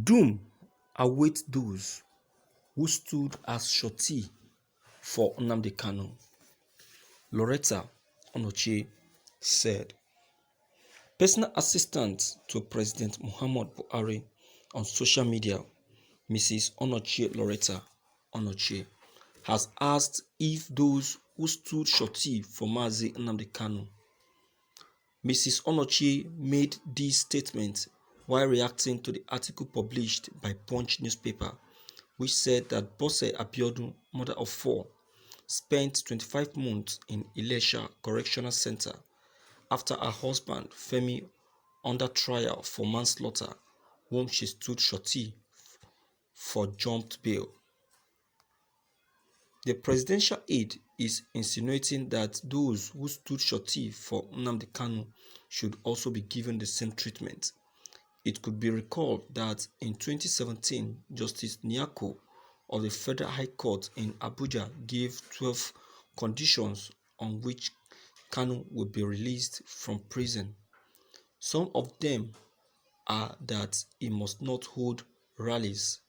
Doom awaits those who stood as Shorty for Nnamdi Kanu. Lauretta Onochie said. Personal assistant to President Muhammad Buhari on social media, Mrs. Onochie Lauretta Onochie, has asked if those who stood Shorty for Mazi Nnamdi Kanu. Mrs. Onochie made this statement while reacting to the article published by Punch newspaper, which said that Bose Abiodun, mother of 4, spent 25 months in Ilesha Correctional Center after her husband Femi under trial for manslaughter, whom she stood Shorty for jumped bail. The presidential aide is insinuating that those who stood Shorty for Nnamdi Kanu should also be given the same treatment. It could be recalled that in 2017, Justice Nyako of the Federal High Court in Abuja gave 12 conditions on which Kanu will be released from prison. Some of them are that he must not hold rallies,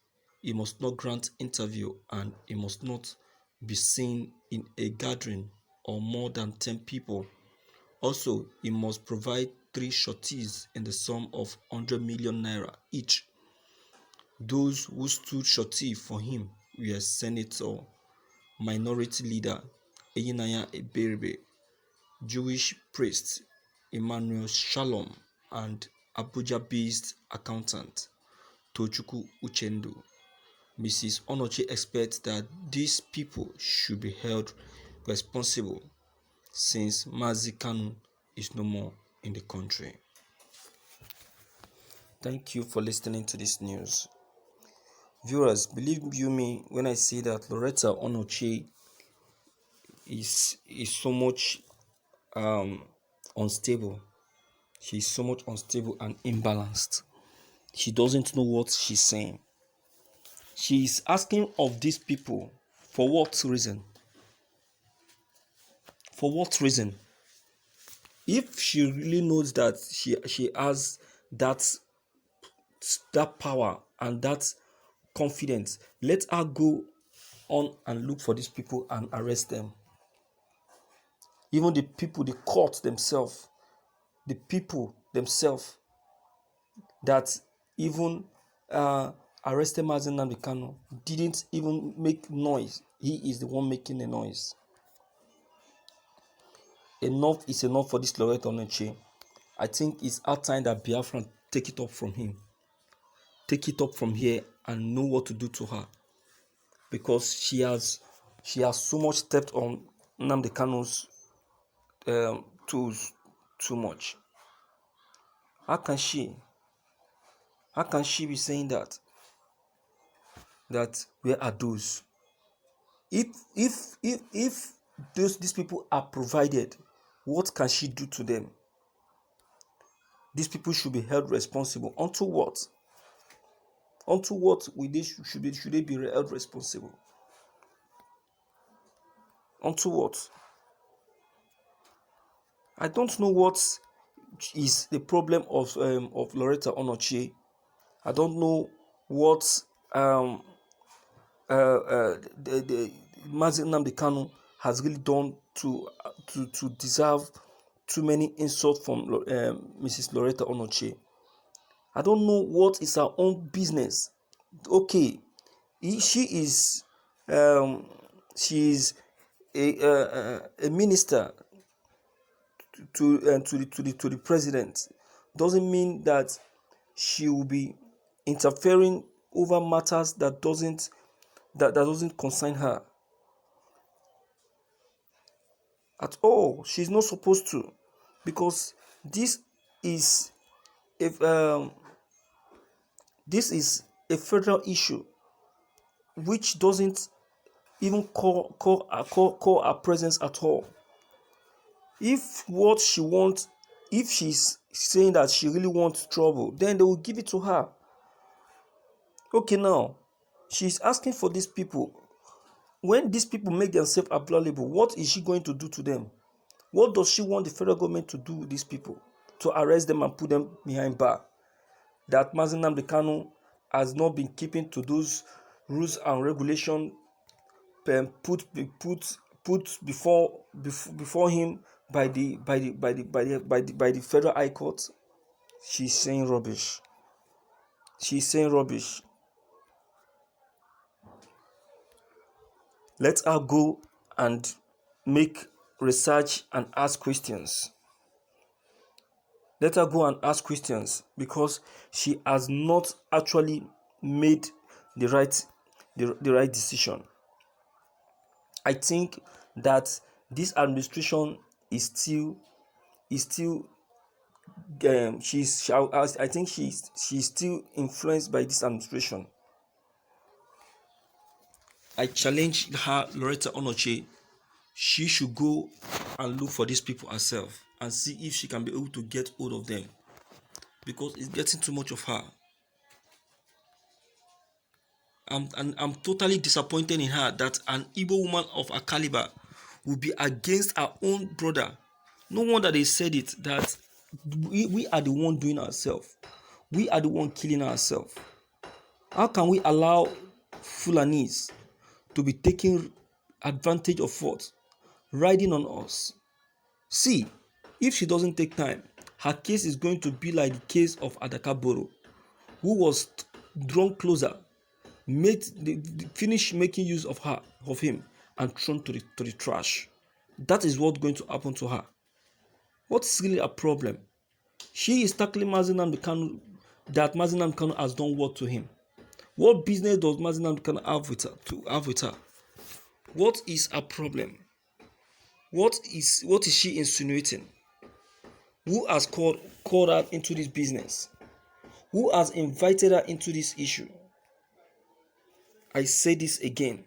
he must not grant interview, and he must not be seen in a gathering or more than 10 people. Also, he must provide 3 shorties in the sum of 100 million naira each. Those who stood Shorty for him were Senator Minority Leader Eyinaya Eberebe, Jewish priest Emmanuel Shalom, and Abuja-based accountant Tochukwu Uchendu. Mrs. Onochie expects that these people should be held responsible since Mazi Kanu is no more in the country. Thank you for listening to this news. Viewers, believe you me when I say that Lauretta Onochie is so much unstable. She's so much unstable and imbalanced. She doesn't know what she's saying. She is asking of these people for what reason? For what reason? If she really knows that she has that power and that confidence, let her go on and look for these people and arrest them. Even the people, the court themselves, the people themselves that even arrested Mazi Nnamdi Kanu didn't even make noise. He is the one making the noise. Enough is enough for this Lauretta Onochie. I think it's our time that Biafran take it up from him. Take it up from here and know what to do to her. Because she has so much stepped on Nnamdi Kanu's toes too much. How can she be saying that where are those? If these people are provided, what can she do to them? These people should be held responsible. Unto what? Unto what should they be held responsible? Unto what? I don't know what is the problem of Lauretta Onochie. I don't know what the Mazi Nnamdi Kanu has really done to deserve too many insults from Mrs. Lauretta Onochie. I don't know what is her own business. Okay, she is a minister to the president. Doesn't mean that she will be interfering over matters that doesn't concern her at all. She's not supposed to, because this is a federal issue which doesn't even call her presence at all. If what she wants, if she's saying that she really wants trouble, then they will give it to her. Okay, now she's asking for these people. When these people make themselves available, what is she going to do to them? What does she want the federal government to do with these people? To arrest them and put them behind bar? That Mazi Nnamdi Kanu has not been keeping to those rules and regulations put before him by the Federal High Court. She's saying rubbish. She's saying rubbish. Let her go and make research and ask questions. Let her go and ask questions, because she has not actually made the right decision. I think that this administration is still I think she's still influenced by this administration. I challenge her, Lauretta Onochie. She should go and look for these people herself and see if she can be able to get hold of them, because it's getting too much of her. I'm totally disappointed in her, that an Igbo woman of her caliber will be against her own brother. No wonder they said it, that we are the one doing ourselves. We are the one killing ourselves. How can we allow Fulanis to be taking advantage of what? Riding on us. See, if she doesn't take time, her case is going to be like the case of Adakaboro, who was drawn closer, finished making use of him, and thrown to the trash. That is what's going to happen to her. What is really a problem? She is tackling Nnamdi Kanu, that Nnamdi Kanu has done what to him. What business does Nnamdi Kanu have with her? What is a problem? What is she insinuating? Who has called her into this business? Who has invited her into this issue? I say this again,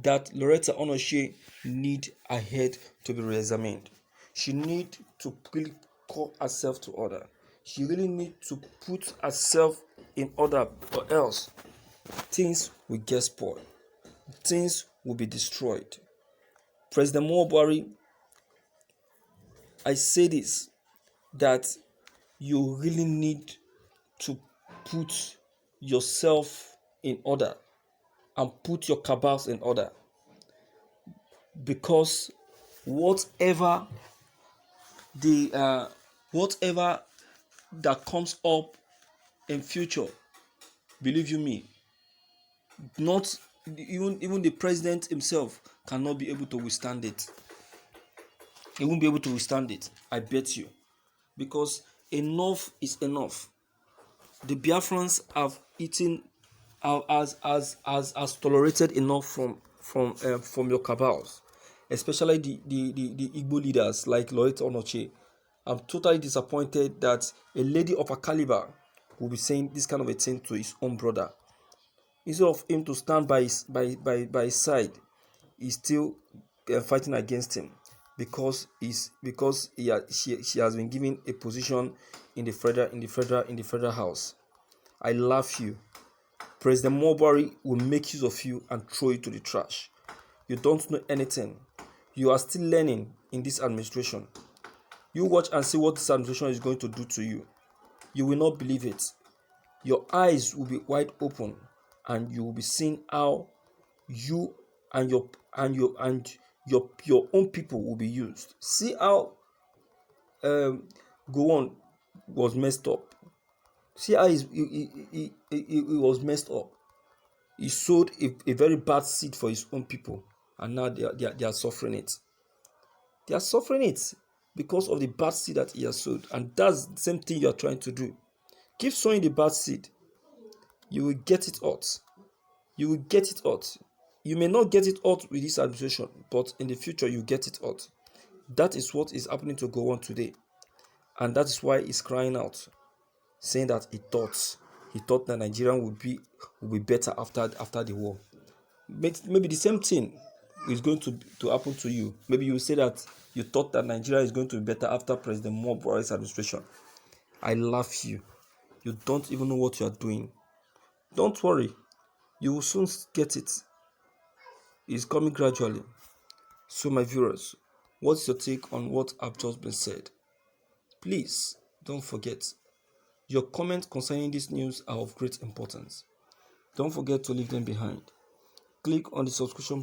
that Lauretta Onochie need her head to be re-examined. She need to really call herself to order. She really need to put herself in order, or else things will get spoiled. Things will be destroyed. President Buhari, I say this, that you really need to put yourself in order and put your cabals in order, because whatever that comes up in future, believe you me, not even the president himself cannot be able to withstand it. He won't be able to withstand it, I bet you, because enough is enough. The Biafrans have eaten, has tolerated enough from your cabals, especially the Igbo leaders like Lauretta Onochie. I'm totally disappointed that a lady of a caliber will be saying this kind of a thing to his own brother. Instead of him to stand by his side, he's still fighting against him, because she has been given a position in the federal house. I love you. President Buhari will make use of you and throw you to the trash. You don't know anything. You are still learning in this administration. You watch and see what this administration is going to do to you. You will not believe it. Your eyes will be wide open, and you will be seeing how you and your own people will be used. See how Gowon was messed up. See how he was messed up. He sowed a very bad seed for his own people, and now they are suffering it. They are suffering it because of the bad seed that he has sowed, and that's the same thing you are trying to do. Keep sowing the bad seed. You will get it out. You will get it out. You may not get it out with this administration, but in the future you get it out. That is what is happening to Gowon today, and that is why he's crying out, saying that he thought that Nigeria would be better after the war. Maybe the same thing is going to happen to you. Maybe you will say that you thought that Nigeria is going to be better after President Buhari's administration. I love you. You don't even know what you are doing. Don't worry. You will soon get it. It's coming gradually. So my viewers, what's your take on what I've just been said? Please don't forget, your comments concerning this news are of great importance. Don't forget to leave them behind. Click on the subscription